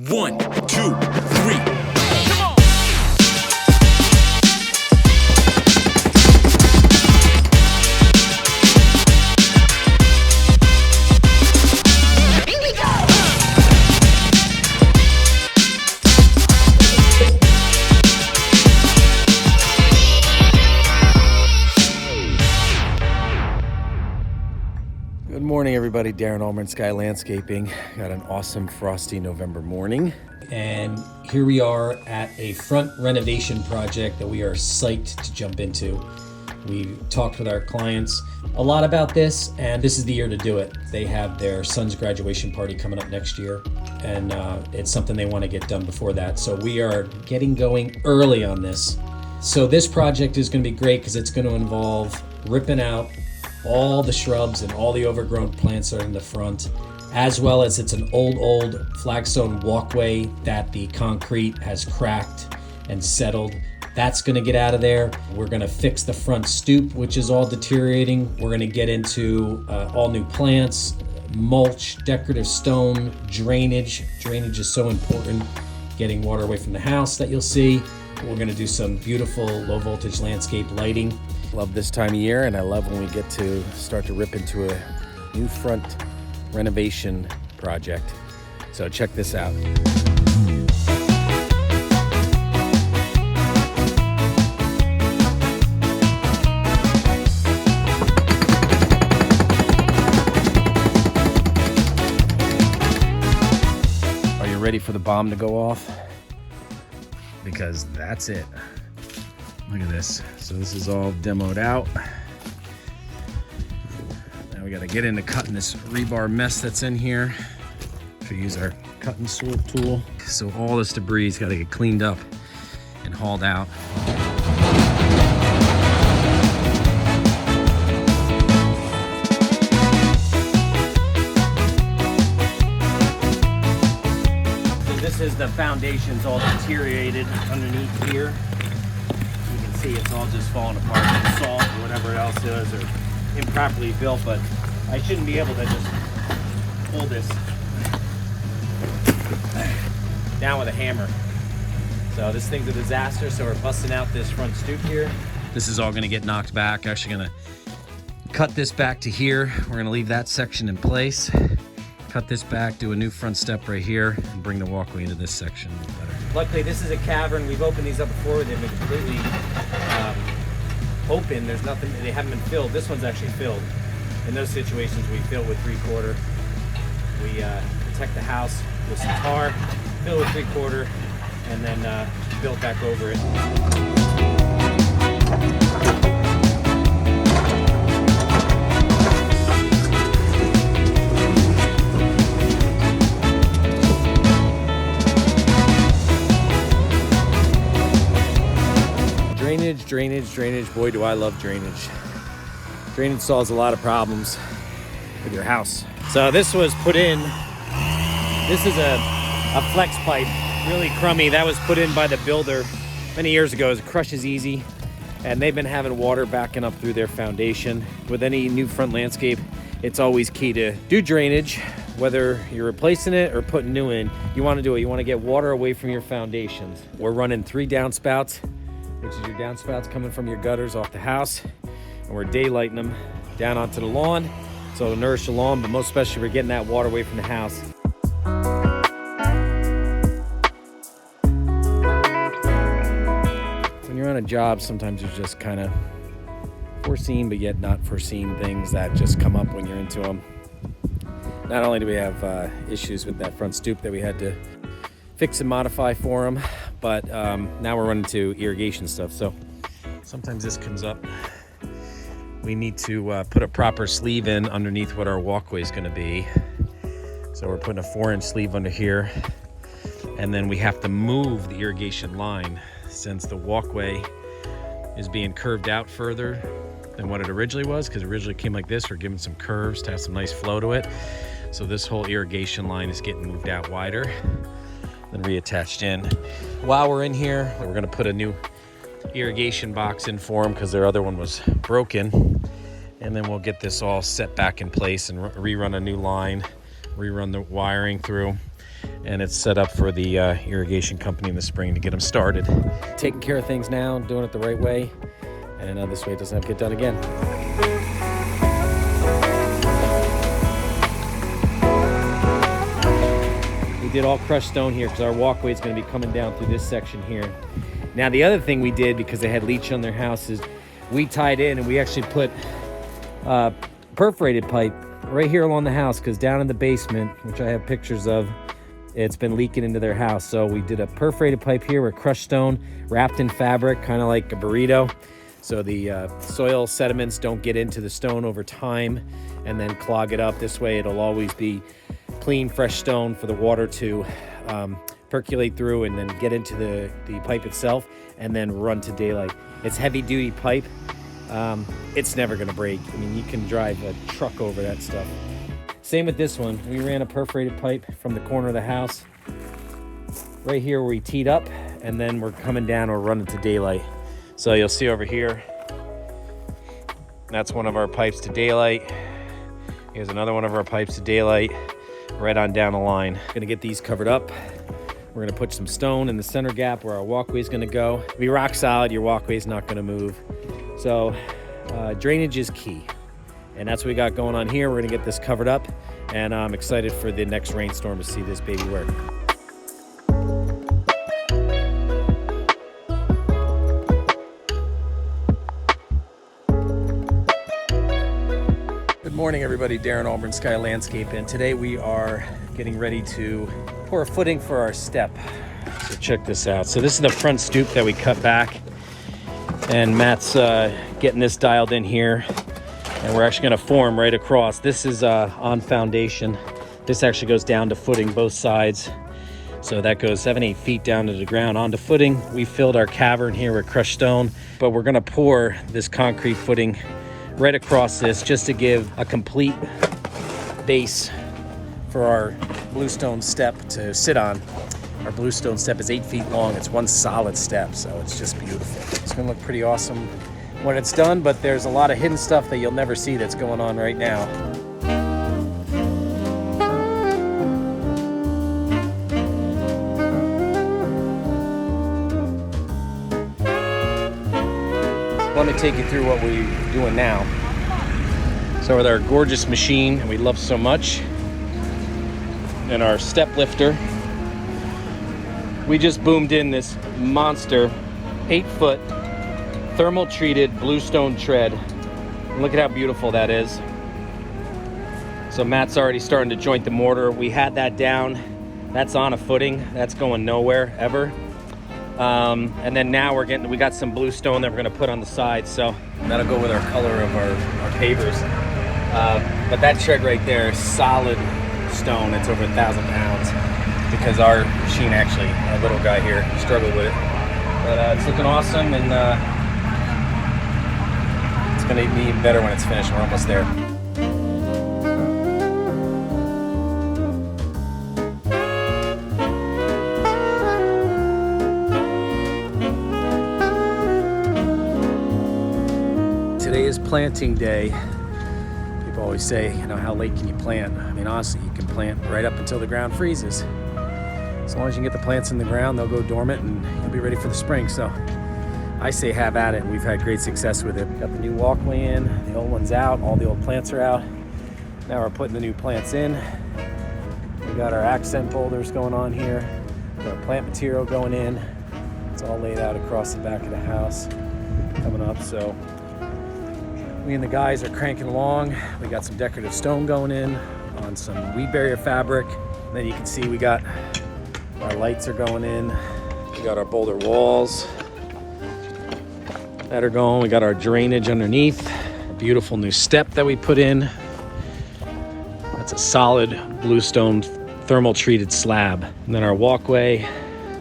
1, 2, 3. Good morning, everybody. Darren, Auburn Sky Landscaping. Got an awesome frosty November morning. And here we are at a front renovation project that we are psyched to jump into. We talked with our clients a lot about this, and this is the year to do it. They have their son's graduation party coming up next year, and it's something they want to get done before that. So we are getting going early on this. So this project is going to be great because it's going to involve ripping out all the shrubs and all the overgrown plants that are in the front, as well as it's an old flagstone walkway that the concrete has cracked and settled. That's going to get out of there. We're going to fix the front stoop, which is all deteriorating. We're going to get into all new plants, mulch, decorative stone, drainage. Drainage is so important, getting water away from the house that you'll see. We're going to do some beautiful low voltage landscape lighting. Love this time of year, and I love when we get to start to rip into a new front renovation project. So check this out. Are you ready for the bomb to go off? Because that's it. Look at this. So this is all demoed out. Now we got to get into cutting this rebar mess that's in here. So use our cut and sort tool. So all this debris got to get cleaned up and hauled out. So this is the foundation's all deteriorated underneath here. See, it's all just falling apart from salt or whatever else is, or improperly built, but I shouldn't be able to just pull this down with a hammer. So this thing's a disaster, so we're busting out this front stoop here. This is all gonna get knocked back. Actually gonna cut this back to here. We're gonna leave that section in place. Cut this back, do a new front step right here, and bring the walkway into this section better. Luckily, this is a cavern. We've opened these up before. They've been completely open. There's nothing, they haven't been filled. This one's actually filled. In those situations, we fill with 3/4. We protect the house with some tar, fill with 3/4, and then build back over it. Drainage. Boy, do I love drainage. Drainage solves a lot of problems with your house. So this was put in, this is a flex pipe, really crummy. That was put in by the builder many years ago. It crushes easy, and they've been having water backing up through their foundation. With any new front landscape, it's always key to do drainage, whether you're replacing it or putting new in. You want to do it. You want to get water away from your foundations. We're running 3 downspouts, which is your downspouts coming from your gutters off the house, and we're daylighting them down onto the lawn, so it'll nourish the lawn, but most especially we're getting that water away from the house. When you're on a job, sometimes there's just kind of foreseen but yet not foreseen things that just come up when you're into them. Not only do we have issues with that front stoop that we had to fix and modify for them, but now we're running to irrigation stuff. So sometimes this comes up. We need to put a proper sleeve in underneath what our walkway is going to be. So we're putting a 4-inch sleeve under here, and then we have to move the irrigation line since the walkway is being curved out further than what it originally was, because it originally came like this. We're giving some curves to have some nice flow to it. So this whole irrigation line is getting moved out wider, then reattached in. While we're in here, we're gonna put a new irrigation box in for them because their other one was broken. And then we'll get this all set back in place and rerun a new line, rerun the wiring through. and it's set up for the irrigation company in the spring to get them started. Taking care of things now, doing it the right way, and this way it doesn't have to get done again. We did all crushed stone here because our walkway is going to be coming down through this section here. Now the other thing we did, because they had leach on their house, is we tied in and we actually put perforated pipe right here along the house, because down in the basement, which I have pictures of, it's been leaking into their house. So we did a perforated pipe here with crushed stone wrapped in fabric, kind of like a burrito, so the soil sediments don't get into the stone over time and then clog it up. This way it'll always be clean, fresh stone for the water to percolate through and then get into the pipe itself and then run to daylight. It's heavy duty pipe. It's never gonna break. I mean, you can drive a truck over that stuff. Same with this one. We ran a perforated pipe from the corner of the house right here where we teed up, and then we're coming down or running to daylight. So you'll see over here, that's one of our pipes to daylight. Here's another one of our pipes to daylight, right on down the line. Gonna get these covered up. We're gonna put some stone in the center gap where our walkway is gonna go. It'll be rock solid, your walkway is not gonna move. So drainage is key. And that's what we got going on here. We're gonna get this covered up, and I'm excited for the next rainstorm to see this baby work. Good morning, everybody. Darren, Auburn Sky Landscaping. Today we are getting ready to pour a footing for our step. So check this out. So this is the front stoop that we cut back, and Matt's getting this dialed in here, and we're actually going to form right across. This is on foundation. This actually goes down to footing both sides, so that goes 7-8 feet down to the ground onto footing. We filled our cavern here with crushed stone, but we're going to pour this concrete footing right across this just to give a complete base for our bluestone step to sit on. Our bluestone step is 8 feet long. It's one solid step, so it's just beautiful. It's gonna look pretty awesome when it's done, but there's a lot of hidden stuff that you'll never see that's going on right now. Let me take you through what we're doing now. So with our gorgeous machine we love so much, and our step lifter, we just boomed in this monster 8-foot thermal treated bluestone tread. And look at how beautiful that is. So Matt's already starting to joint the mortar. We had that down. That's on a footing. That's going nowhere ever. And then now we got some bluestone that we're gonna put on the side. So that'll go with our color of our pavers. But that tread right there is solid stone. It's over 1,000 pounds, because our machine actually, our little guy here, struggled with it. But it's looking awesome, and it's gonna be even better when it's finished. We're almost there. Today is planting day. People always say, you know, how late can you plant? I mean, honestly, you can plant right up until the ground freezes. As long as you can get the plants in the ground, they'll go dormant and you'll be ready for the spring. So I say have at it, and we've had great success with it. Got the new walkway in, the old one's out, all the old plants are out. Now we're putting the new plants in. We got our accent boulders going on here. Got our plant material going in. It's all laid out across the back of the house coming up. So me and the guys are cranking along. We got some decorative stone going in on some weed barrier fabric. And then you can see we got our lights are going in. We got our boulder walls that are going. We got our drainage underneath. A beautiful new step that we put in. That's a solid bluestone thermal treated slab. And then our walkway,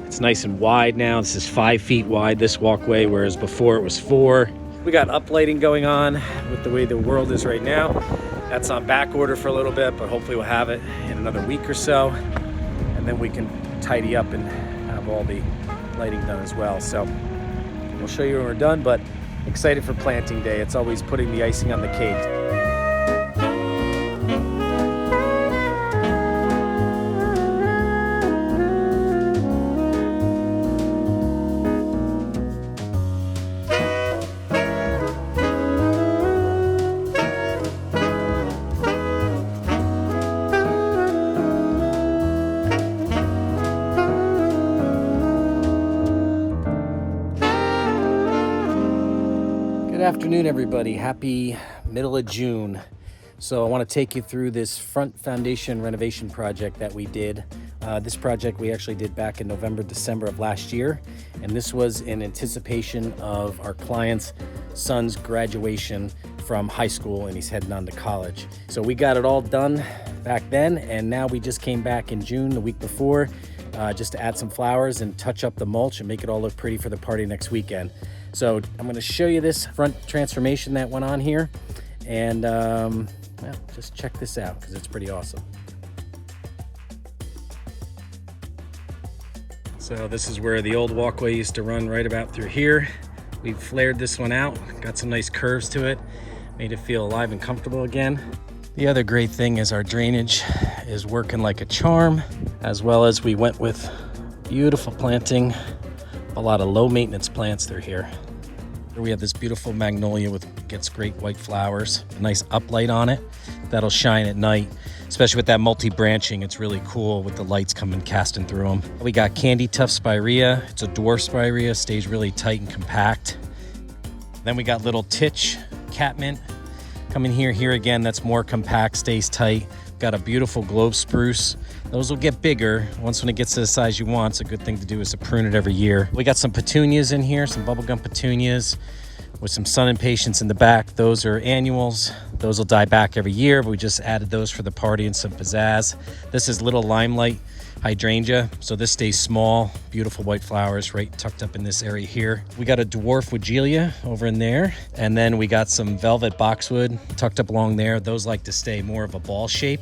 it's nice and wide now. This is 5 feet wide, this walkway, whereas before it was 4. We got uplighting going on with the way the world is right now. That's on back order for a little bit, but hopefully we'll have it in another week or so. And then we can tidy up and have all the lighting done as well. So we'll show you when we're done, but excited for planting day. It's always putting the icing on the cake. afternoon, everybody. Happy middle of June. So I want to take you through this front foundation renovation project that we did. This project we actually did back in November, December of last year. And this was in anticipation of our client's son's graduation from high school, and he's heading on to college. So we got it all done back then, and now we just came back in June, the week before, just to add some flowers and touch up the mulch and make it all look pretty for the party next weekend. So I'm going to show you this front transformation that went on here, and well, just check this out because it's pretty awesome. So this is where the old walkway used to run, right about through here. We flared this one out, got some nice curves to it, made it feel alive and comfortable again. The other great thing is our drainage is working like a charm, as well as we went with beautiful planting, a lot of low maintenance plants through here. We have this beautiful magnolia with gets great white flowers, a nice uplight on it that'll shine at night, especially with that multi-branching. It's really cool with the lights coming casting through them. We got candy tuft spirea. It's a dwarf spirea, stays really tight and compact. Then we got little titch catmint coming here again. That's more compact, stays tight. Got a beautiful globe spruce. Those will get bigger once when it gets to the size you want. It's a good thing to do is to prune it every year. We got some petunias in here, some bubblegum petunias with some sun impatiens in the back. Those are annuals. Those will die back every year, but we just added those for the party and some pizzazz. This is little limelight hydrangea, so this stays small, beautiful white flowers right tucked up in this area here. We got a dwarf Weigela over in there, and then we got some velvet boxwood tucked up along there. Those like to stay more of a ball shape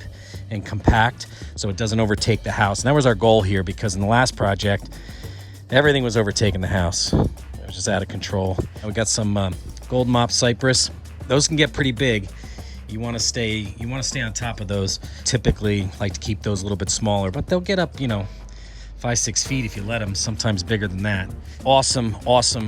and compact so it doesn't overtake the house, and that was our goal here, because in the last project everything was overtaking the house. It was just out of control. We got some gold mop cypress. Those can get pretty big. You want to stay on top of those. Typically like to keep those a little bit smaller, but they'll get up, 5-6 feet if you let them, sometimes bigger than that. Awesome,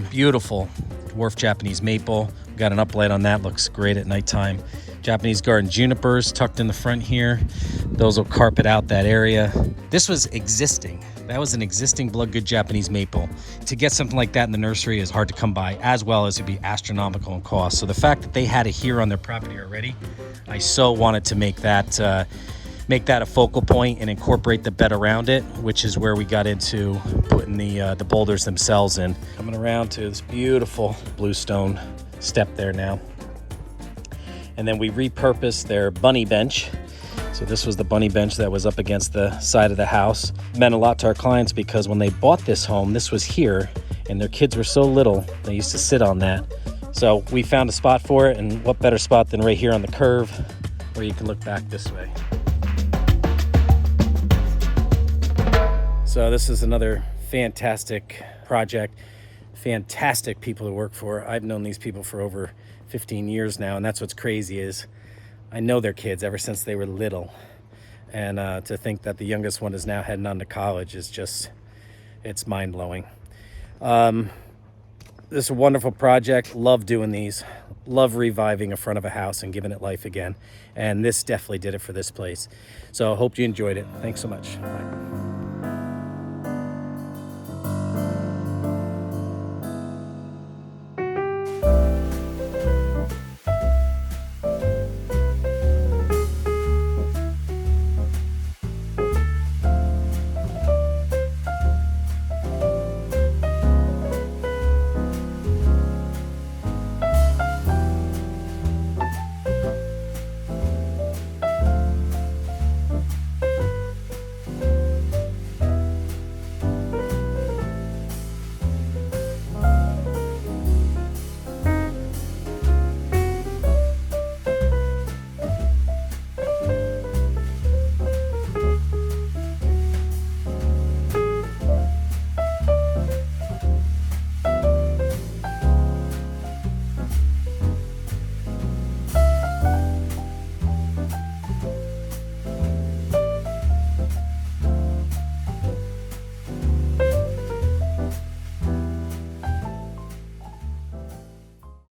beautiful dwarf Japanese maple. Got an uplight on that, looks great at nighttime. Japanese garden junipers tucked in the front here. Those will carpet out that area. This was existing. That was an existing blood good Japanese maple. To get something like that in the nursery is hard to come by, as well as it'd be astronomical in cost. So the fact that they had it here on their property already, I so wanted to make that a focal point and incorporate the bed around it, which is where we got into putting the boulders themselves in. Coming around to this beautiful bluestone step there now. And then we repurposed their bunny bench. So this was the bunny bench that was up against the side of the house. It meant a lot to our clients because when they bought this home, this was here, and their kids were so little, they used to sit on that. So we found a spot for it, and what better spot than right here on the curve where you can look back this way. So this is another fantastic project, fantastic people to work for. I've known these people for over 15 years now, and that's what's crazy is I know their kids ever since they were little, and to think that the youngest one is now heading on to college is just, it's mind-blowing. This is a wonderful project. Love doing these. Love reviving a front of a house and giving it life again, and this definitely did it for this place. So I hope you enjoyed it. Thanks so much. Bye.